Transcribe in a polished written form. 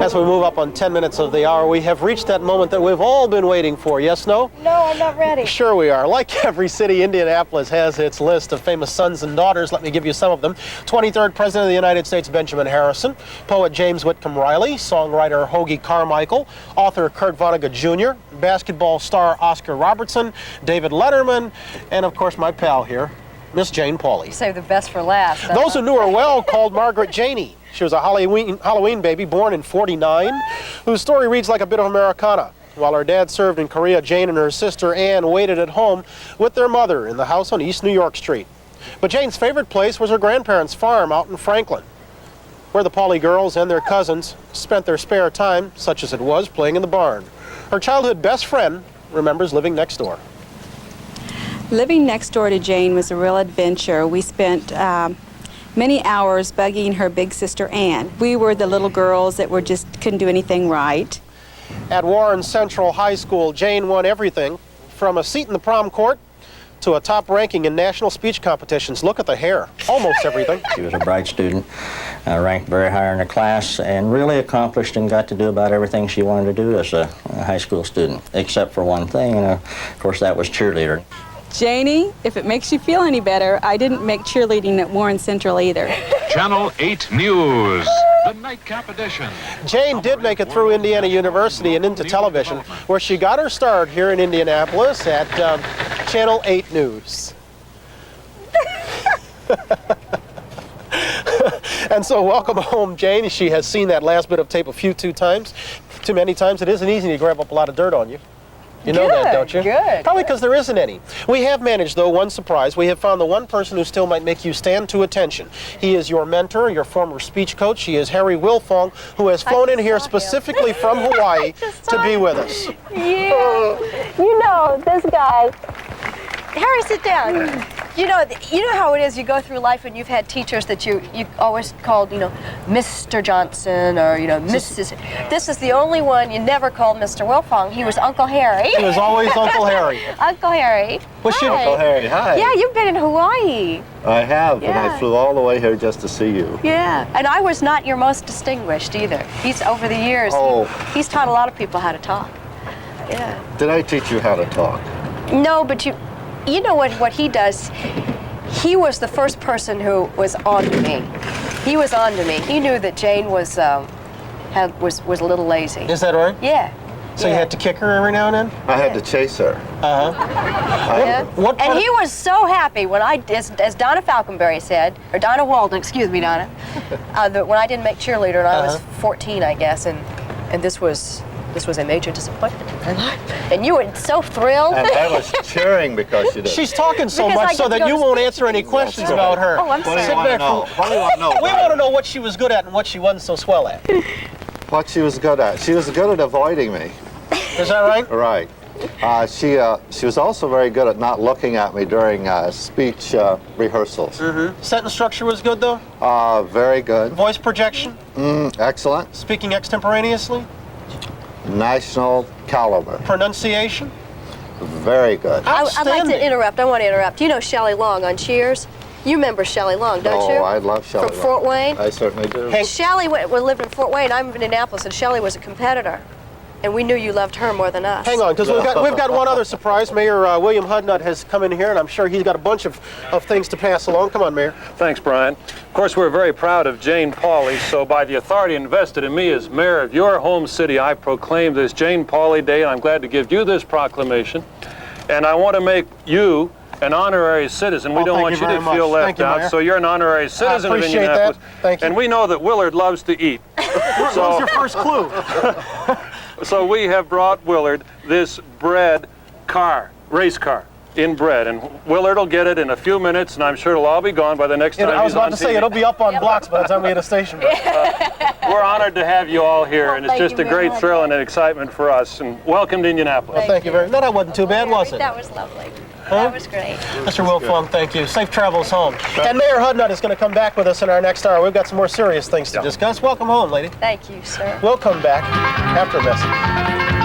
As we move up on 10 minutes of the hour, we have reached that moment that we've all been waiting for. Yes, no? No, I'm not ready. Sure we are. Like every city, Indianapolis has its list of famous sons and daughters. Let me give you some of them. 23rd President of the United States, Benjamin Harrison. Poet James Whitcomb Riley. Songwriter Hoagie Carmichael. Author Kurt Vonnegut Jr. Basketball star Oscar Robertson. David Letterman. And, of course, my pal here, Miss Jane Pauley. Save the best for last. Those who knew her well called Margaret Janey. She was a Halloween baby born in '49, whose story reads like a bit of Americana. While her dad served in Korea, Jane and her sister Ann waited at home with their mother in the house on East New York Street. But Jane's favorite place was her grandparents' farm out in Franklin, where the Pauley girls and their cousins spent their spare time, such as it was, playing in the barn. Her childhood best friend remembers living next door. Living next door to Jane was a real adventure. We spent many hours buggying her big sister Ann. We were the little girls that couldn't do anything right. At Warren Central High School, Jane won everything from a seat in the prom court to a top ranking in national speech competitions. Look at the hair, almost everything. She was a bright student, ranked very high in her class, and really accomplished and got to do about everything she wanted to do as a high school student, except for one thing, and of course that was cheerleader. Janie, if it makes you feel any better, I didn't make cheerleading at Warren Central either. Channel 8 News, the nightcap edition. Jane did make it through Indiana University and into television, where she got her start here in Indianapolis at Channel 8 News. And so welcome home, Jane. She has seen that last bit of tape too many times. It isn't easy to grab up a lot of dirt on you. You know that, don't you? Good. Probably because there isn't any. We have managed, though, one surprise. We have found the one person who still might make you stand to attention. He is your mentor, your former speech coach. He is Harry Wilfong, who has flown in here specifically from Hawaii to be with us. Yeah. You know, this guy. Harry, sit down. You know how it is. You go through life and you've had teachers that you always called, Mr. Johnson or, Mrs. This is the only one you never called Mr. Wilfong. He was Uncle Harry. He was always Uncle Harry. Uncle Harry. Hi. Uncle Harry, hi. Yeah, you've been in Hawaii. I have, Yeah. and I flew all the way here just to see you. Yeah, and I was not your most distinguished either. He's over the years. Oh. He's taught a lot of people how to talk. Yeah. Did I teach you how to talk? No, but you know what he does? He was the first person who was on to me. He was on to me. He knew that Jane was a little lazy. Is that right? Yeah. So you had to kick her every now and then? I had to chase her. Yeah. And he was so happy when as Donna Falconberry said, or Donna Walden, excuse me, Donna, that when I didn't make cheerleader and I was 14, I guess, and this was a major disappointment in my life. And you were so thrilled. And I was cheering because you did. She's talking so Because I much get so to that go you to won't speech answer any meetings. questions about her. Oh, I'm What do you sorry. want to know? What do you want to know? We want to know what she was good at and what she wasn't so swell at. What she was good at. She was good at avoiding me. Is that right? Right. She was also very good at not looking at me during speech rehearsals. Sentence structure was good, though? Very good. Voice projection? Excellent. Speaking extemporaneously? National caliber. Pronunciation? Very good. I'd like Outstanding. to interrupt. I want to interrupt. You know Shelley Long on Cheers? You remember Shelley Long, don't you? Oh, I love Shelley From Long. Fort Wayne? I certainly do. Hey. Shelley lived in Fort Wayne. I'm in Indianapolis, and Shelley was a competitor. And we knew you loved her more than us. Hang on, because we've got one other surprise. Mayor William Hudnut has come in here, and I'm sure he's got a bunch of things to pass along. Come on, Mayor. Thanks, Brian. Of course, we're very proud of Jane Pauley, so by the authority invested in me as mayor of your home city, I proclaim this Jane Pauley Day, and I'm glad to give you this proclamation. And I want to make you an honorary citizen. We don't want you to feel left out, so you're an honorary citizen of Indianapolis. Thank you. And we know that Willard loves to eat. What was your first clue? So we have brought Willard this bread car, race car, in bread. And Willard will get it in a few minutes, and I'm sure it'll all be gone by the next time I was he's on about to say, TV. it'll be up on blocks by the time we hit a station. We're honored to have you all here, and it's thank just you a great very thrill and an excitement for us. And welcome to Indianapolis. Thank you very much. No, that wasn't too bad, was it? That was lovely. Huh? That was great. Mr. Wilfong, thank you. Safe travels home. And Mayor Hudnut is going to come back with us in our next hour. We've got some more serious things to discuss. Welcome home, lady. Thank you, sir. We'll come back after a message.